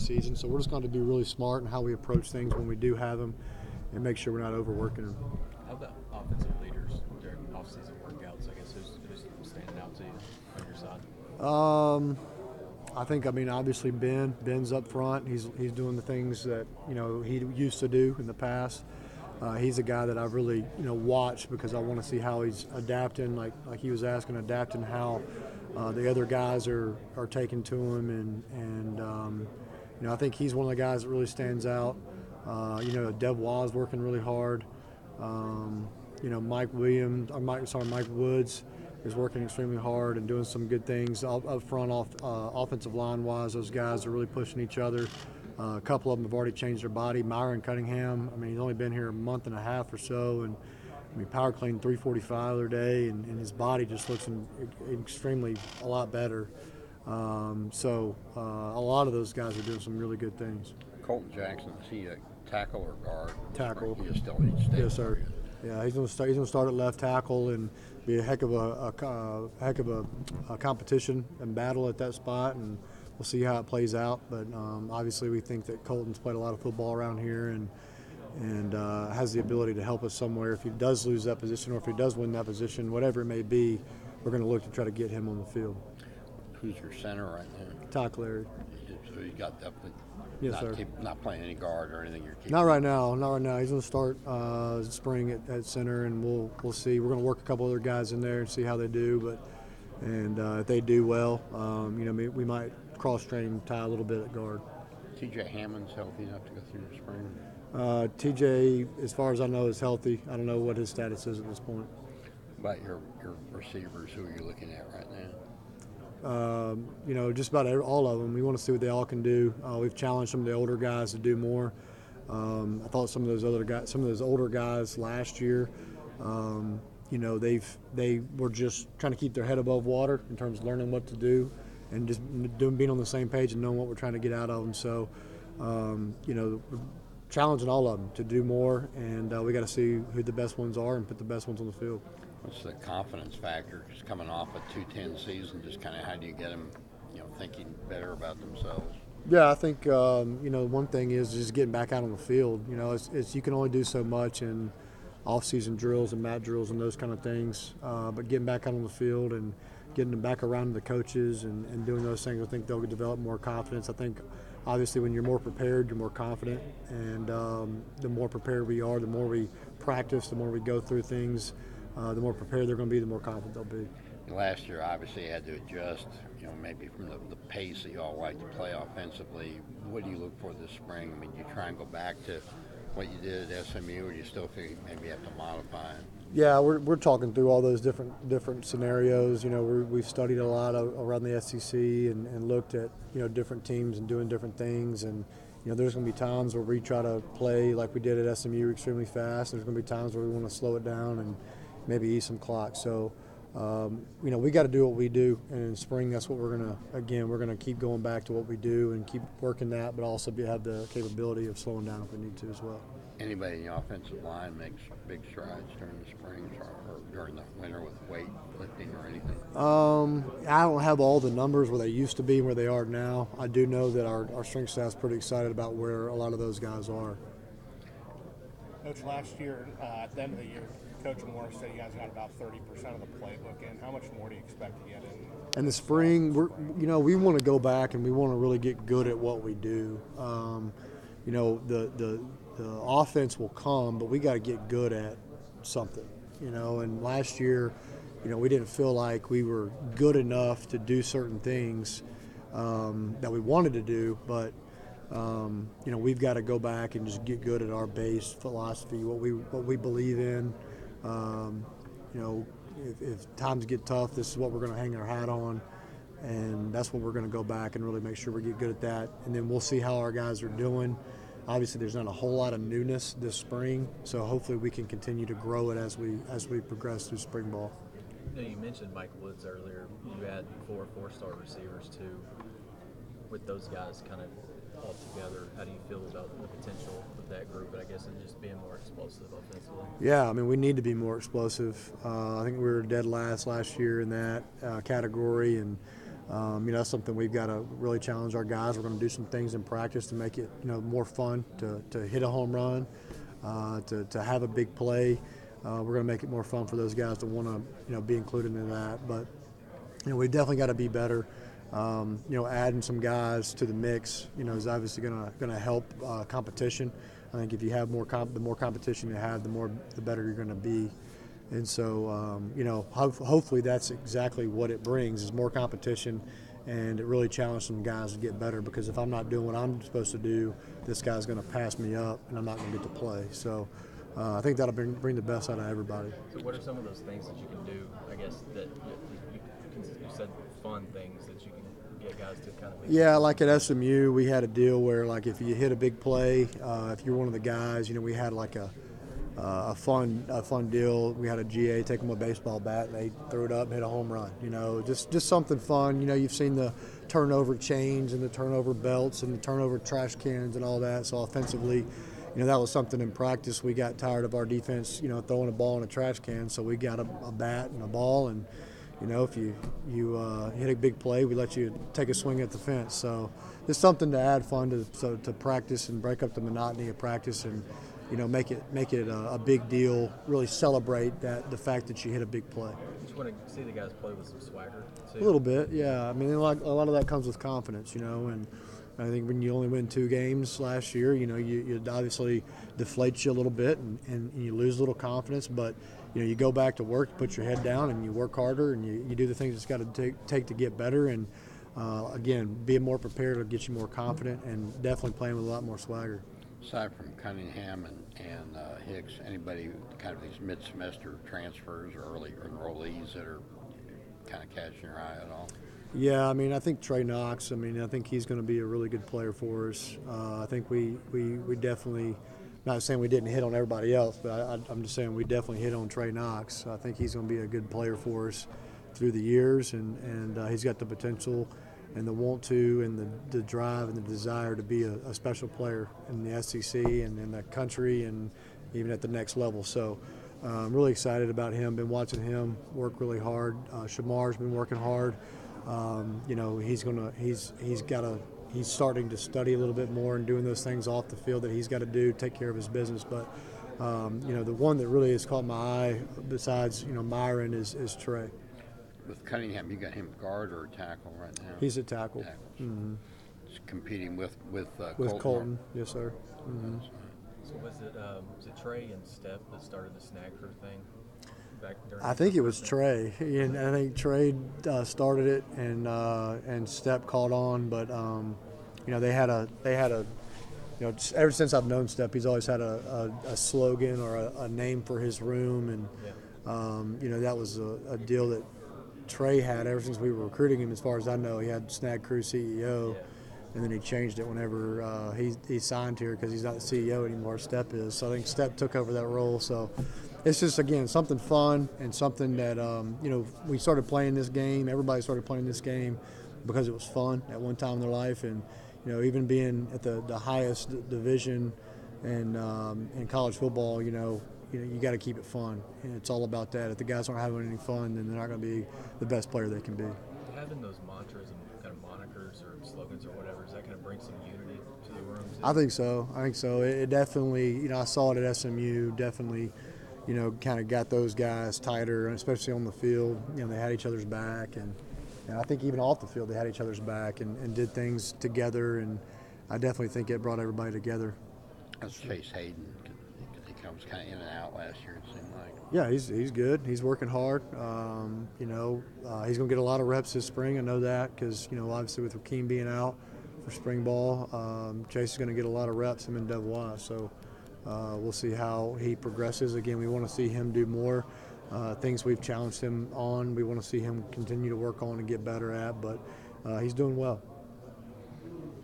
preseason. So we're just going to be really smart in how we approach things when we do have them and make sure we're not overworking them. How about offensive leaders during off-season workouts? I guess who's standing out to you on your side? Obviously Ben's up front. He's doing the things that he used to do in the past. He's a guy that I've really watched because I want to see how he's adapting, like he was asking, adapting how the other guys are taking to him, and I think he's one of the guys that really stands out. Dev Waz working really hard. Mike Woods is working extremely hard and doing some good things up front, offensive line wise. Those guys are really pushing each other. A couple of them have already changed their body. Myron Cunningham, he's only been here a month and a half or so, and power clean 345 the other day, and his body just looks extremely a lot better. A lot of those guys are doing some really good things. Colton Jackson, is he a tackle or guard? Tackle. He still needs to stay. Yes, sir. Yeah, he's going to start at left tackle and be a heck of a competition and battle at that spot, and we'll see how it plays out. But obviously, we think that Colton's played a lot of football around here and has the ability to help us somewhere. If he does lose that position or if he does win that position, whatever it may be, we're going to look to try to get him on the field. Who's your center right now? Todd Clary. So you got definitely yes, sir. Not playing any guard or anything. You're keeping. Not right now. He's going to start spring at center, and we'll see. We're going to work a couple other guys in there and see how they do. But if they do well, we might cross-train Ty a little bit at guard. TJ Hammond's healthy enough to go through the spring. TJ, as far as I know, is healthy. I don't know what his status is at this point. About your receivers, who are you looking at right now? Just about all of them. We want to see what they all can do. We've challenged some of the older guys to do more. I thought some of those older guys last year, they were just trying to keep their head above water in terms of learning what to do and just being on the same page and knowing what we're trying to get out of them. So, challenging all of them to do more, and we got to see who the best ones are and put the best ones on the field. What's the confidence factor? Just coming off a 210 season, just kind of how do you get them, thinking better about themselves? Yeah, I think one thing is just getting back out on the field. It's you can only do so much in off-season drills and mat drills and those kind of things. But getting back out on the field and getting them back around the coaches and doing those things, I think they'll develop more confidence. I think obviously when you're more prepared, you're more confident, and the more prepared we are, the more we practice, the more we go through things. The more prepared they're going to be, the more confident they'll be. Last year, obviously, you had to adjust, maybe from the pace that you all like to play offensively. What do you look for this spring? Do you try and go back to what you did at SMU, or do you still think maybe you have to modify it? Yeah, we're talking through all those different scenarios. We've studied a lot around the SEC and looked at different teams and doing different things. And there's going to be times where we try to play like we did at SMU extremely fast. There's going to be times where we want to slow it down and maybe eat some clock. So, we got to do what we do. And in spring, that's what we're going to keep going back to what we do and keep working that, but also have the capability of slowing down if we need to as well. Anybody in the offensive line makes big strides during the spring or during the winter with weight lifting or anything? I don't have all the numbers where they used to be and where they are now. I do know that our strength staff is pretty excited about where a lot of those guys are. Coach, last year, at the end of the year, Coach Morris said you guys got about 30% of the playbook in. How much more do you expect to get in? In the spring, we want to go back and we want to really get good at what we do. The offense will come, but we got to get good at something. And last year, we didn't feel like we were good enough to do certain things that we wanted to do, but we've got to go back and just get good at our base philosophy, what we believe in. If times get tough, this is what we're going to hang our hat on, and that's what we're going to go back and really make sure we get good at that. And then we'll see how our guys are doing. Obviously, there's not a whole lot of newness this spring, so hopefully we can continue to grow it as we progress through spring ball. You mentioned Mike Woods earlier. You had four-star receivers too. With those guys kind of all together, how do you feel about the potential of that group? But I guess and just being more explosive offensively. Yeah, we need to be more explosive. I think we were dead last year in that category, and That's something we've got to really challenge our guys. We're going to do some things in practice to make it more fun to hit a home run, to have a big play. We're going to make it more fun for those guys to want to be included in that. But we definitely got to be better. Adding some guys to the mix, is obviously going to help competition. I think if you have the more competition you have, the better you're going to be. And so, hopefully that's exactly what it brings is more competition, and it really challenges some guys to get better, because if I'm not doing what I'm supposed to do, this guy's going to pass me up and I'm not going to get to play. So I think that'll bring the best out of everybody. So what are some of those things that you can do, I guess, that you said fun things that you can get guys to kind of make? Yeah, like at SMU, we had a deal where, like, if you hit a big play, if you're one of the guys, we had like a fun deal. We had a GA take them a baseball bat and they threw it up and hit a home run. Just something fun. You've seen the turnover chains and the turnover belts and the turnover trash cans and all that. So offensively, that was something in practice. We got tired of our defense, throwing a ball in a trash can. So we got a bat and a ball, and if you hit a big play, we let you take a swing at the fence. So it's something to add fun to practice and break up the monotony of practice, and make it a big deal. Really celebrate the fact that you hit a big play. You just want to see the guys play with some swagger too. A little bit, yeah. I mean, a lot of that comes with confidence, and I think when you only win 2 games last year, you obviously deflates you a little bit, and you lose a little confidence. But you go back to work, you put your head down, and you work harder, and you do the things it's got to take to get better. And again, being more prepared will get you more confident, and definitely playing with a lot more swagger. Aside from Cunningham and Hicks, anybody kind of these mid-semester transfers or early enrollees that are kind of catching your eye at all? Yeah, I mean, I think Trey Knox. I think he's going to be a really good player for us. I think we definitely, not saying we didn't hit on everybody else, but I'm just saying we definitely hit on Trey Knox. I think he's going to be a good player for us through the years, and he's got the potential and the want to and the drive and the desire to be a special player in the SEC and in the country and even at the next level. So I'm really excited about him. Been watching him work really hard. Shamar's been working hard. He's starting to study a little bit more and doing those things off the field that he's got to do, take care of his business. But the one that really has caught my eye besides Myron is Trey. With Cunningham, you got him guard or tackle right now? He's a tackle. Mm-hmm. He's competing with Colton. Yes, sir. Mm-hmm. So was it Trey and Steph that started the snag crew thing back during? I think it was Trey, and I think Trey started it, and Steph caught on. But they had a ever since I've known Steph, he's always had a slogan or a name for his room, and that was a deal that Trey had ever since we were recruiting him. As far as I know, he had Snag Crew CEO, and then he changed it whenever he signed here because he's not the CEO anymore. Step is. So I think Step took over that role. So it's just, again, something fun and something that we started playing this game. Everybody started playing this game because it was fun at one time in their life, and even being at the highest division in college football, you got to keep it fun, and it's all about that. If the guys aren't having any fun, then they're not going to be the best player they can be. Having those mantras and kind of monikers or slogans or whatever, is that going to bring some unity to the room too? I think so. It definitely, I saw it at SMU. Definitely, kind of got those guys tighter, especially on the field. They had each other's back, and I think even off the field they had each other's back and did things together. And I definitely think it brought everybody together. That's Chase Hayden. He comes kind of in and out last year, it seemed like. Yeah, he's good. He's working hard. He's going to get a lot of reps this spring. I know that because, obviously with Rakeem being out for spring ball, Chase is going to get a lot of reps, him and Devois. So we'll see how he progresses. Again, we want to see him do more things we've challenged him on. We want to see him continue to work on and get better at, but he's doing well.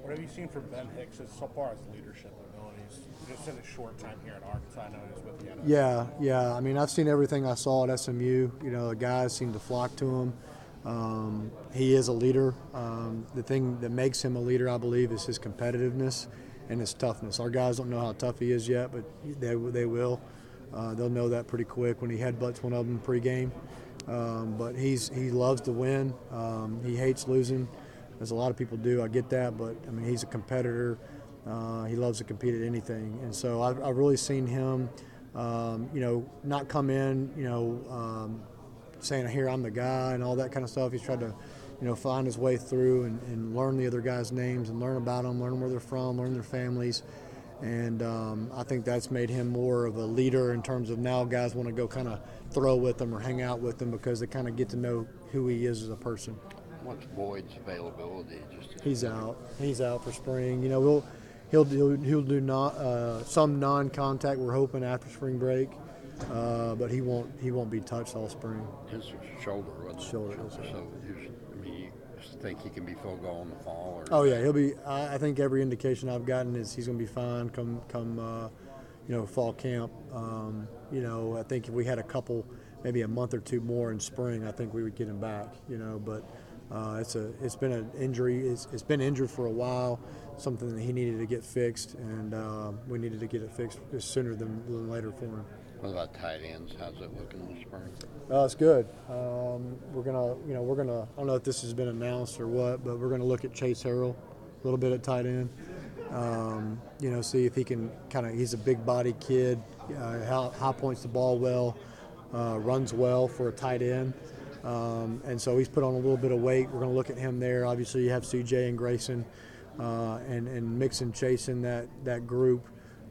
What have you seen from Ben Hicks so far as leadership abilities? Just in a short time here at Arkansas, I know he was with the NFL. Yeah. I mean, I've seen everything I saw at SMU. The guys seem to flock to him. He is a leader. The thing that makes him a leader, I believe, is his competitiveness and his toughness. Our guys don't know how tough he is yet, but they will. They'll know that pretty quick when he headbutts one of them pregame. but he loves to win. He hates losing, as a lot of people do. I get that, but I mean, he's a competitor. He loves to compete at anything, and so I've really seen him, not come in, saying, "Here, I'm the guy," and all that kind of stuff. He's tried to, find his way through and learn the other guys' names and learn about them, learn where they're from, learn their families. And I think that's made him more of a leader in terms of now guys want to go kind of throw with him or hang out with him because they kind of get to know who he is as a person. What's Boyd's availability? He's out. He's out for spring. He'll do some non-contact. We're hoping after spring break, but he won't be touched all spring. His shoulder, wasn't it? Shoulder. So you think he can be full go in the fall? Or Oh yeah, he'll be. I think every indication I've gotten is he's going to be fine come fall camp. I think if we had maybe a month or two more in spring, I think we would get him back. But it's been an injury. It's been injured for a while. Something that he needed to get fixed, and we needed to get it fixed sooner than later for him. What about tight ends? How's it looking in the spring? It's good. We're gonna. I don't know if this has been announced or what, but we're gonna look at Chase Harrell a little bit at tight end. See if he can he's a big body kid, high points the ball well, runs well for a tight end. And so he's put on a little bit of weight. We're going to look at him there. Obviously, you have CJ and Grayson, and Mixon chasing that group,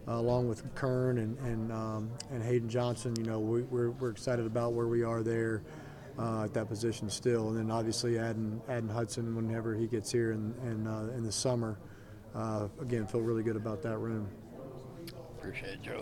along with Kern and Hayden Johnson. We're excited about where we are there at that position still. And then obviously adding Hudson whenever he gets here in the summer. Again, feel really good about that room. Appreciate it, Joe.